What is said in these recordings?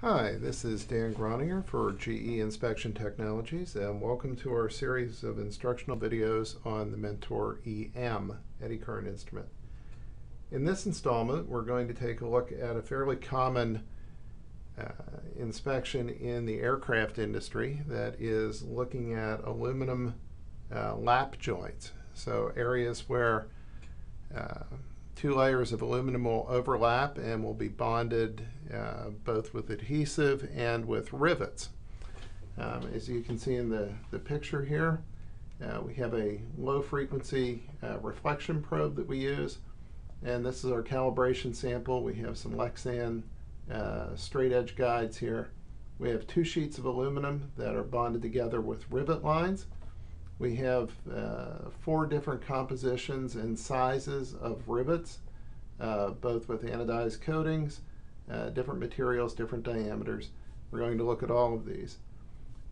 Hi, this is Dan Groninger for GE Inspection Technologies, and welcome to our series of instructional videos on the Mentor EM eddy current instrument. In this installment, we're going to take a look at a fairly common inspection in the aircraft industry that is looking at aluminum lap joints, so areas where two layers of aluminum will overlap and will be bonded both with adhesive and with rivets. As you can see in the picture here, we have a low frequency reflection probe that we use, and this is our calibration sample. We have some Lexan straight edge guides here. We have two sheets of aluminum that are bonded together with rivet lines. We have 4 different compositions and sizes of rivets, both with anodized coatings, different materials, different diameters. We're going to look at all of these.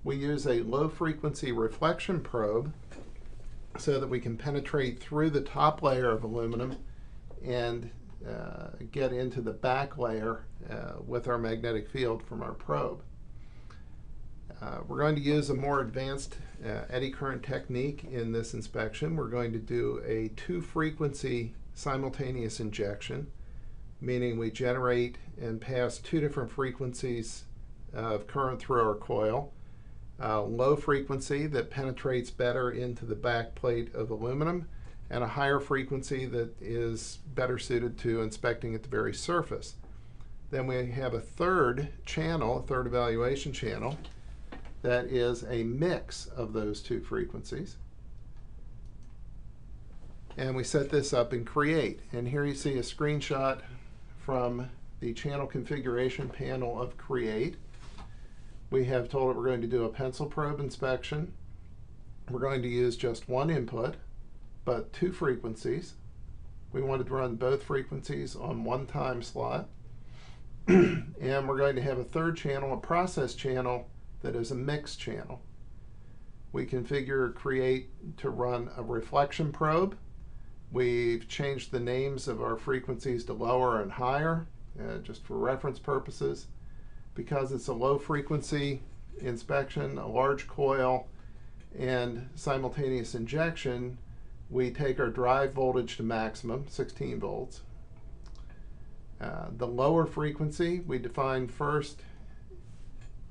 We use a low frequency reflection probe so that we can penetrate through the top layer of aluminum and get into the back layer with our magnetic field from our probe. We're going to use a more advanced eddy current technique in this inspection. We're going to do a 2-frequency simultaneous injection, meaning we generate and pass 2 different frequencies of current through our coil. Low frequency that penetrates better into the back plate of aluminum, and a higher frequency that is better suited to inspecting at the very surface. Then we have a third channel, a third evaluation channel, that is a mix of those 2 frequencies. And we set this up in Create. And here you see a screenshot from the channel configuration panel of Create. We have told it we're going to do a pencil probe inspection. We're going to use just 1 input, but 2 frequencies. We wanted to run both frequencies on 1 time slot. And we're going to have a third channel, a process channel, that is a mixed channel. We configure Create to run a reflection probe. We've changed the names of our frequencies to lower and higher, just for reference purposes. Because it's a low frequency inspection, a large coil, and simultaneous injection, we take our drive voltage to maximum, 16 volts. The lower frequency we define first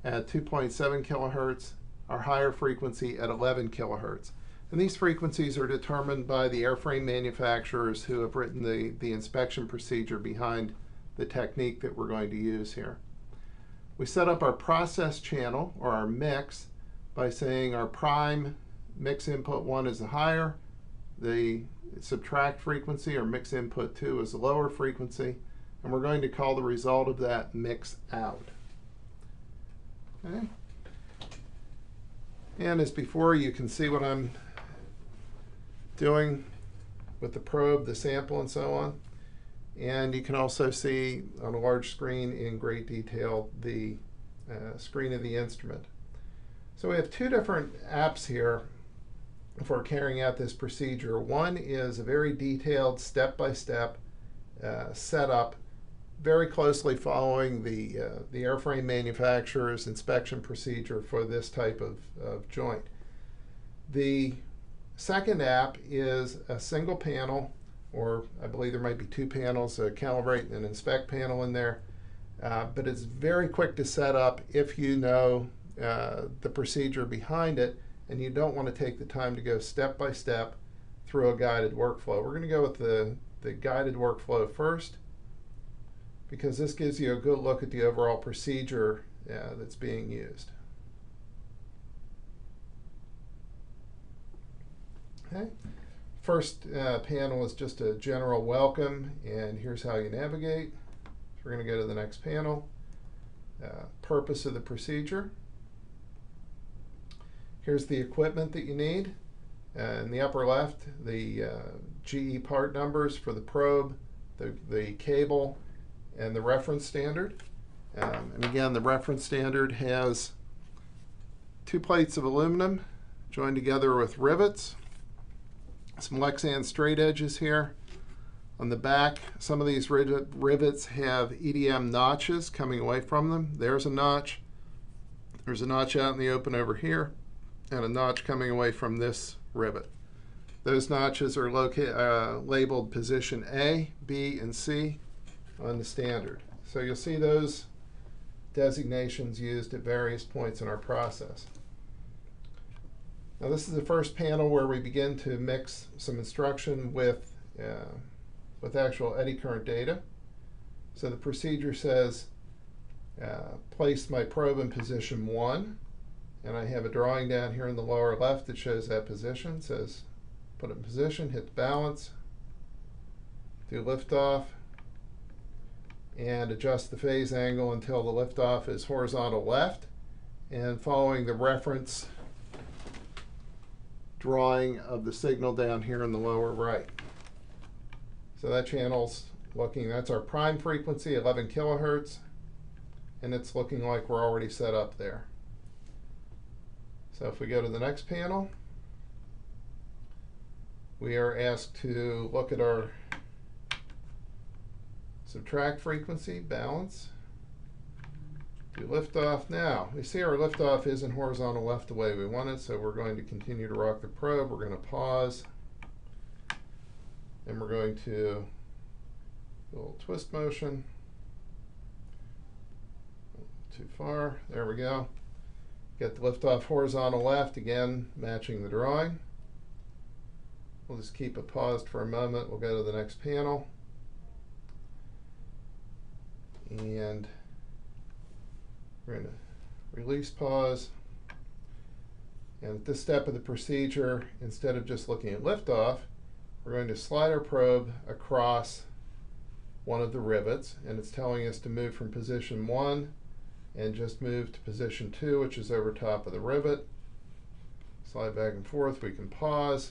at 2.7 kilohertz, our higher frequency at 11 kilohertz. And these frequencies are determined by the airframe manufacturers who have written the inspection procedure behind the technique that we're going to use here. We set up our process channel, or our mix, by saying our prime mix input 1 is the higher, the subtract frequency, or mix input 2, is the lower frequency, and we're going to call the result of that mix out. Okay. And as before, you can see what I'm doing with the probe, the sample, and so on. And you can also see on a large screen in great detail the screen of the instrument. So we have 2 different apps here for carrying out this procedure. One is a very detailed step-by-step setup, very closely following the airframe manufacturer's inspection procedure for this type of joint. The second app is a single panel, or I believe there might be 2 panels, a calibrate and an inspect panel in there, but it's very quick to set up if you know the procedure behind it and you don't want to take the time to go step by step through a guided workflow. We're going to go with the guided workflow first, because this gives you a good look at the overall procedure that's being used. Okay. First panel is just a general welcome, and here's how you navigate. So we're going to go to the next panel. Purpose of the procedure. Here's the equipment that you need. In the upper left, the GE part numbers for the probe, the cable, and the reference standard. And again, the reference standard has 2 plates of aluminum joined together with rivets, some Lexan straight edges here, On the back, some of these rivets have EDM notches coming away from them. There's a notch. There's a notch out in the open over here, and a notch coming away from this rivet. Those notches are labeled position A, B, and C on the standard. So you'll see those designations used at various points in our process. Now this is the first panel where we begin to mix some instruction with actual eddy current data. So the procedure says, place my probe in position 1, and I have a drawing down here in the lower left that shows that position. It says put it in position, hit the balance, do liftoff, and adjust the phase angle until the liftoff is horizontal left, and following the reference drawing of the signal down here in the lower right. So that channel's looking, that's our prime frequency, 11 kilohertz, and it's looking like we're already set up there. So if we go to the next panel, we are asked to look at our subtract frequency, balance, do liftoff. Now, we see our liftoff isn't horizontal left the way we want it, so we're going to continue to rock the probe. We're going to pause, and we're going to do a little twist motion. Too far. There we go. Get the liftoff horizontal left, again, matching the drawing. We'll just keep it paused for a moment. We'll go to the next panel. And we're going to release pause. And at this step of the procedure, instead of just looking at liftoff, we're going to slide our probe across one of the rivets, and it's telling us to move from position 1 and just move to position 2, which is over top of the rivet. Slide back and forth. We can pause.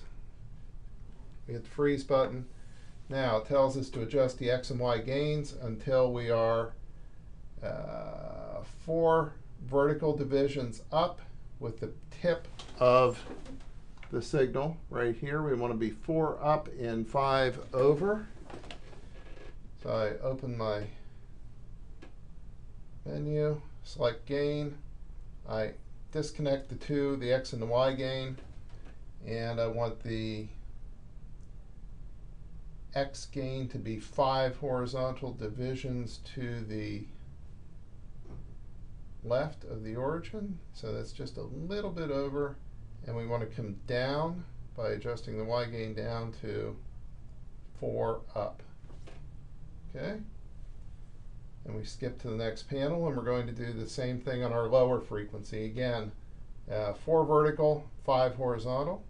We hit the freeze button. Now it tells us to adjust the X and Y gains until we are 4 vertical divisions up with the tip of the signal right here. We want to be 4 up and 5 over. So I open my menu, select gain. I disconnect the X and the Y gain, and I want the X gain to be 5 horizontal divisions to the left of the origin. So that's just a little bit over, and we want to come down by adjusting the Y gain down to 4 up. Okay? And we skip to the next panel, and we're going to do the same thing on our lower frequency. Again, 4 vertical, 5 horizontal.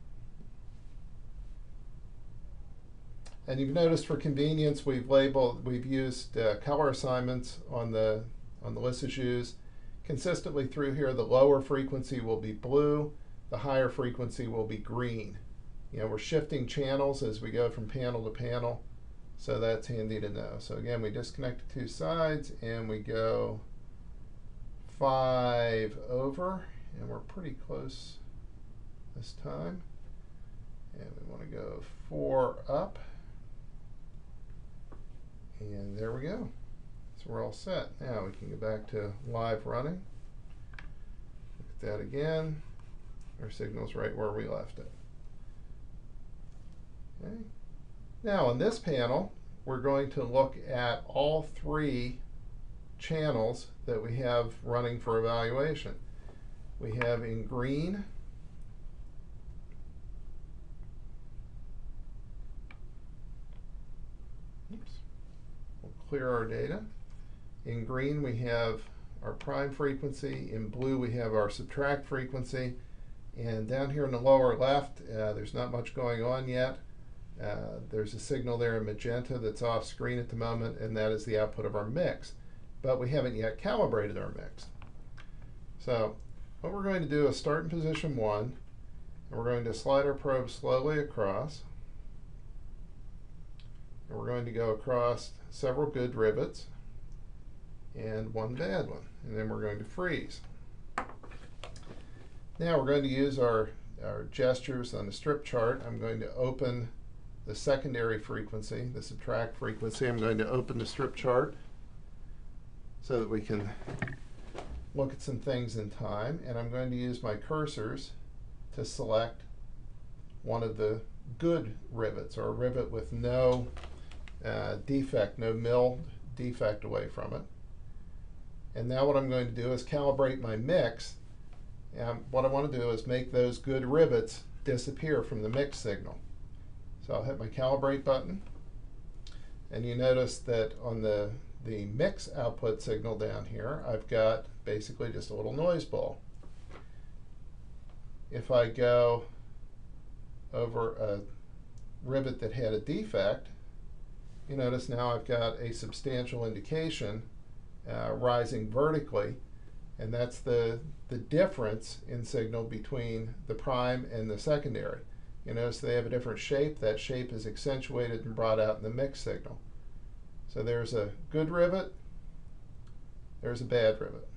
And you've noticed for convenience we've used color assignments on the list as used. Consistently through here, the lower frequency will be blue, the higher frequency will be green. You know, we're shifting channels as we go from panel to panel, so that's handy to know. So again, we disconnect the 2 sides, and we go 5 over, and we're pretty close this time. And we want to go 4 up. And there we go. So we're all set. Now we can go back to live running. Look at that again. Our signal's right where we left it. Okay. Now on this panel, we're going to look at all 3 channels that we have running for evaluation. We have in green clear our data. In green we have our prime frequency, in blue we have our subtract frequency, and down here in the lower left there's not much going on yet. There's a signal there in magenta that's off screen at the moment, and that is the output of our mix, but we haven't yet calibrated our mix. So what we're going to do is start in position 1, and we're going to slide our probe slowly across. And we're going to go across several good rivets and 1 bad one, and then we're going to freeze. Now we're going to use our gestures on the strip chart. I'm going to open the secondary frequency, the subtract frequency. I'm going to open the strip chart so that we can look at some things in time, and I'm going to use my cursors to select one of the good rivets, or a rivet with no defect, no milled defect away from it. And now what I'm going to do is calibrate my mix, and what I want to do is make those good rivets disappear from the mix signal. So I'll hit my calibrate button, and you notice that on the mix output signal down here, I've got basically just a little noise ball. If I go over a rivet that had a defect, you notice now I've got a substantial indication rising vertically, and that's the difference in signal between the prime and the secondary. You notice they have a different shape. That shape is accentuated and brought out in the mix signal. So there's a good rivet, there's a bad rivet.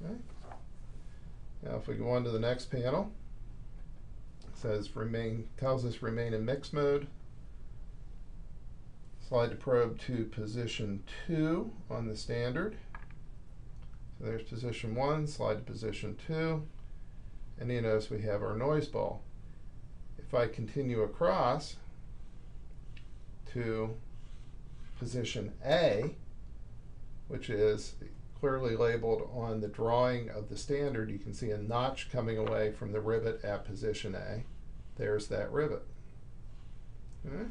Okay. Now if we go on to the next panel, it says tells us remain in mix mode. Slide the probe to position 2 on the standard. So there's position 1, slide to position 2, and you notice we have our noise ball. If I continue across to position A, which is clearly labeled on the drawing of the standard, you can see a notch coming away from the rivet at position A. There's that rivet. Okay.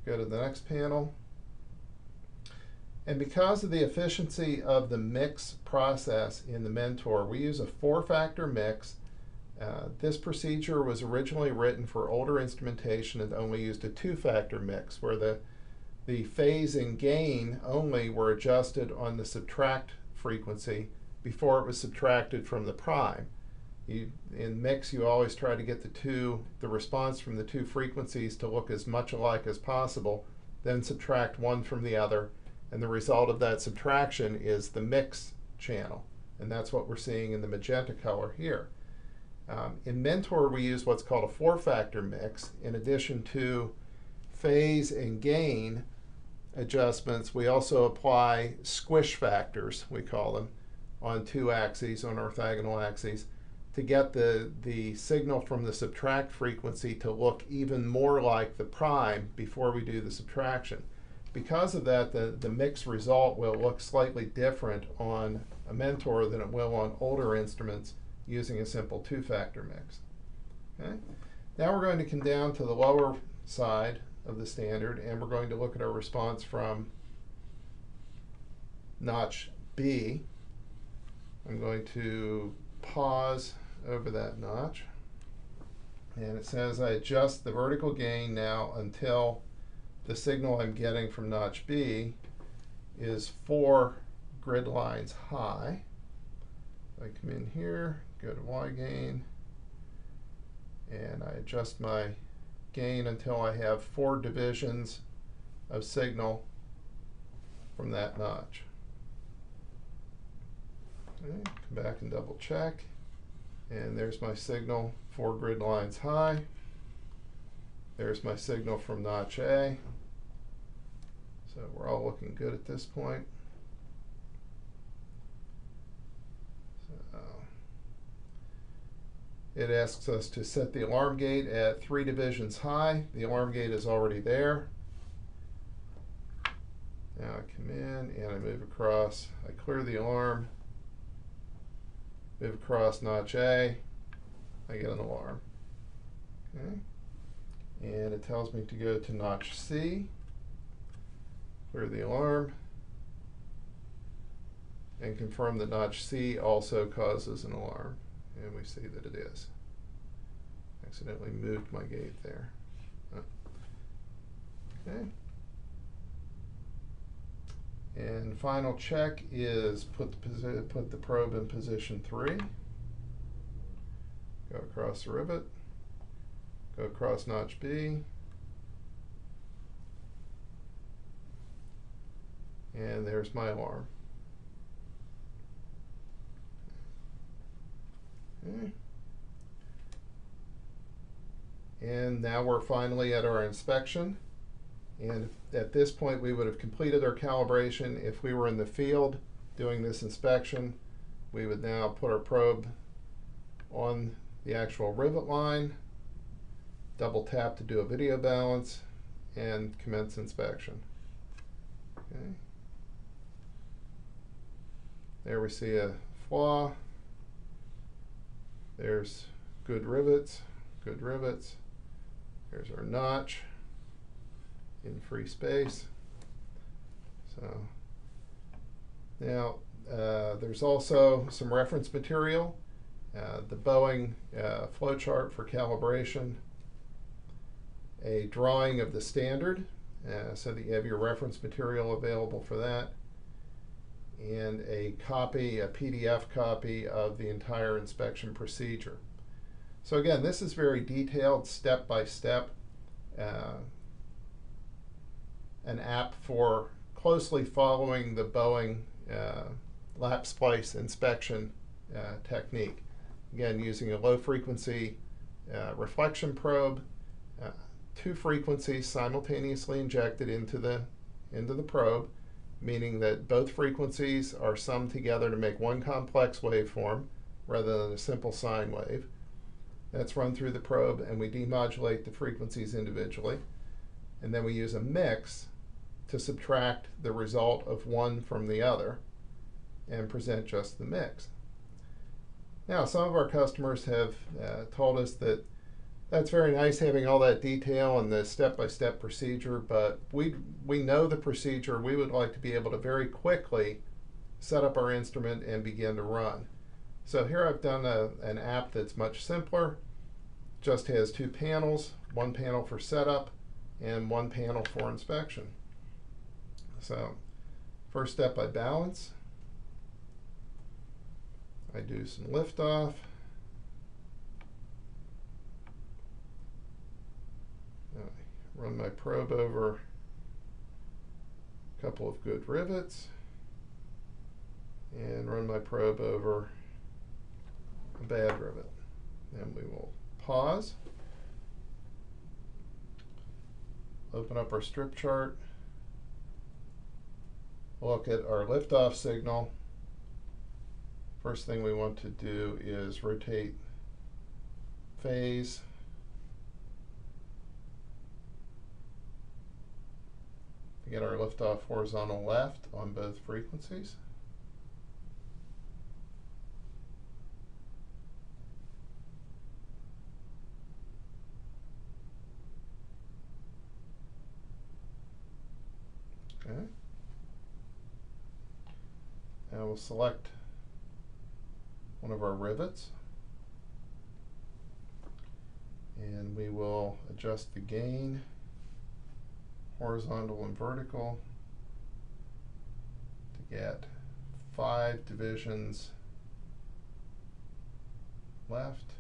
Go to the next panel. And because of the efficiency of the mix process in the Mentor, we use a 4-factor mix. This procedure was originally written for older instrumentation and only used a 2-factor mix, where the phase and gain only were adjusted on the subtract frequency before it was subtracted from the prime. In mix, you always try to get the response from the two frequencies to look as much alike as possible, then subtract one from the other, and the result of that subtraction is the mix channel, and that's what we're seeing in the magenta color here. In Mentor, we use what's called a 4-factor mix. In addition to phase and gain adjustments, we also apply squish factors, we call them, on 2 axes, on orthogonal axes, to get the signal from the subtract frequency to look even more like the prime before we do the subtraction. Because of that, the mix result will look slightly different on a Mentor than it will on older instruments using a simple 2-factor mix. Okay? Now we're going to come down to the lower side of the standard, and we're going to look at our response from notch B. I'm going to pause over that notch, and it says I adjust the vertical gain now until the signal I'm getting from notch B is 4 grid lines high. I come in here, go to Y gain, and I adjust my gain until I have 4 divisions of signal from that notch. Okay, come back and double check, and there's my signal 4 grid lines high. There's my signal from notch A. So we're all looking good at this point. So it asks us to set the alarm gate at 3 divisions high. The alarm gate is already there. Now I come in and I move across. I clear the alarm, move across notch A, I get an alarm. Okay. And it tells me to go to notch C, clear the alarm, and confirm that notch C also causes an alarm. And we see that it is. Accidentally moved my gate there. Okay. And final check is put the probe in position 3. Go across the rivet. Go across notch B. And there's my alarm. Okay. And now we're finally at our inspection. And at this point, we would have completed our calibration. If we were in the field doing this inspection, we would now put our probe on the actual rivet line, double tap to do a video balance, and commence inspection. Okay. There we see a flaw. There's good rivets, good rivets. There's our notch in free space. So now there's also some reference material, the Boeing flowchart for calibration, a drawing of the standard so that you have your reference material available for that, and a copy, a PDF copy of the entire inspection procedure. So again, this is very detailed, step by step, an app for closely following the Boeing lap splice inspection technique. Again, using a low frequency reflection probe, 2 frequencies simultaneously injected into the probe, meaning that both frequencies are summed together to make one complex waveform rather than a simple sine wave. That's run through the probe, and we demodulate the frequencies individually. And then we use a mix to subtract the result of one from the other and present just the mix. Now, some of our customers have told us that that's very nice having all that detail and the step-by-step procedure, but we know the procedure. We would like to be able to very quickly set up our instrument and begin to run. So here I've done an app that's much simpler, just has 2 panels, 1 panel for setup and 1 panel for inspection. So first step, I balance. I do some liftoff. I run my probe over a couple of good rivets and run my probe over a bad rivet. Then we will pause, open up our strip chart, look at our liftoff signal. First thing we want to do is rotate phase. To get our liftoff horizontal left on both frequencies. Okay. Now we'll select one of our rivets, and we will adjust the gain, horizontal and vertical, to get 5 divisions left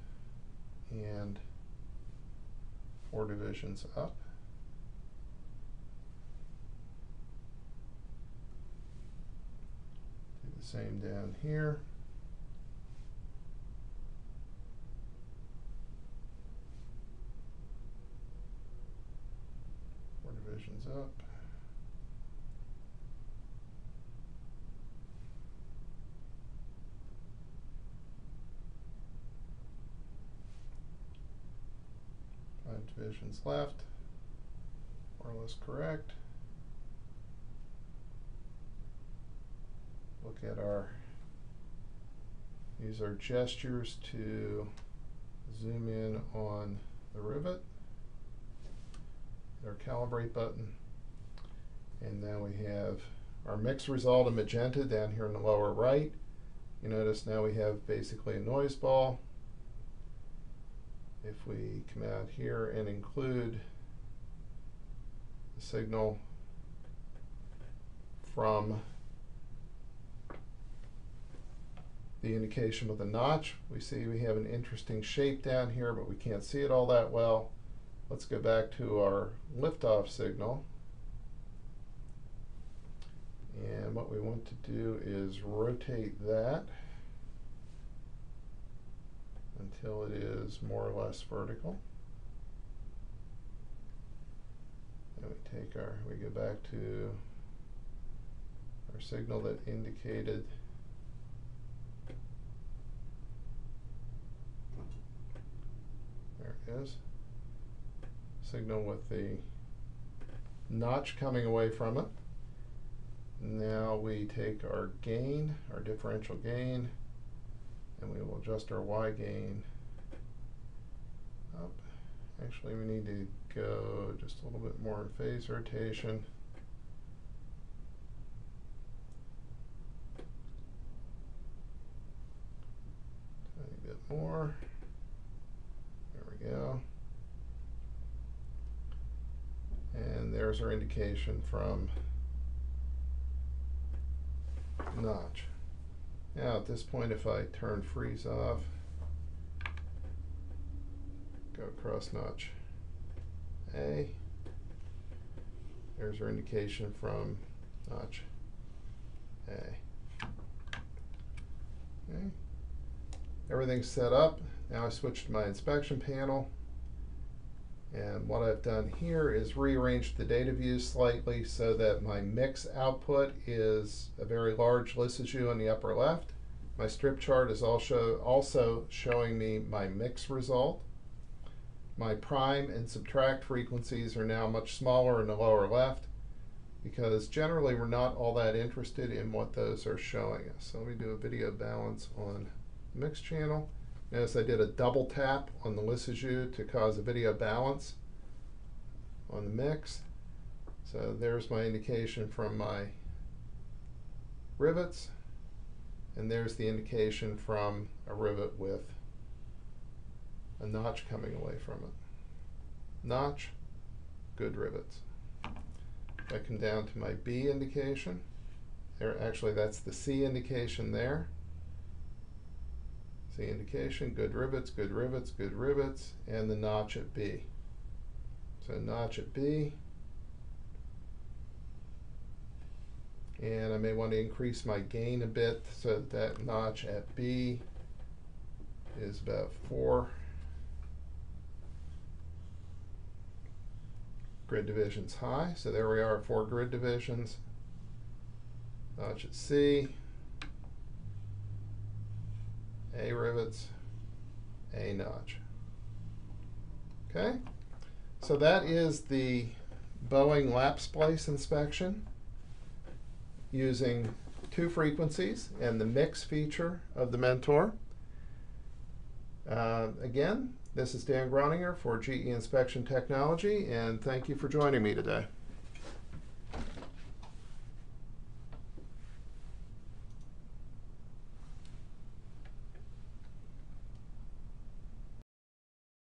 and 4 divisions up. Do the same down here. Divisions up. Five divisions left, more or less correct. Look at use our gestures to zoom in on the rivet. Our calibrate button, and now we have our mix result in magenta down here in the lower right. You notice now we have basically a noise ball. If we come out here and include the signal from the indication with the notch, we see we have an interesting shape down here, but we can't see it all that well. Let's go back to our liftoff signal. And what we want to do is rotate that until it is more or less vertical. And we go back to our signal that indicated there it is. Signal with the notch coming away from it. Now we take our gain, our differential gain, and we will adjust our Y gain up. Actually, we need to go just a little bit more in phase rotation. Tiny bit more. There we go. And there's our indication from notch. Now at this point, if I turn freeze off, go across notch A, there's our indication from notch A. Okay. Everything's set up. Now I switch to my inspection panel. And what I've done here is rearranged the data views slightly so that my mix output is a very large lysygyl in the upper left. My strip chart is also showing me my mix result. My prime and subtract frequencies are now much smaller in the lower left because generally we're not all that interested in what those are showing us. So let me do a video balance on the mix channel. Notice I did a double tap on the lysygyl to cause a video balance on the mix. So there's my indication from my rivets, and there's the indication from a rivet with a notch coming away from it. Notch, good rivets. If I come down to my B indication, actually that's the C indication there. C indication, good rivets, good rivets, good rivets, and the notch at B. So notch at B. And I may want to increase my gain a bit so that notch at B is about 4 grid divisions high. So there we are at 4 grid divisions. Notch at C. A rivets, A notch. Okay, so that is the Boeing lap splice inspection using 2 frequencies and the mix feature of the Mentor. Again, this is Dan Groninger for GE Inspection Technology, and thank you for joining me today.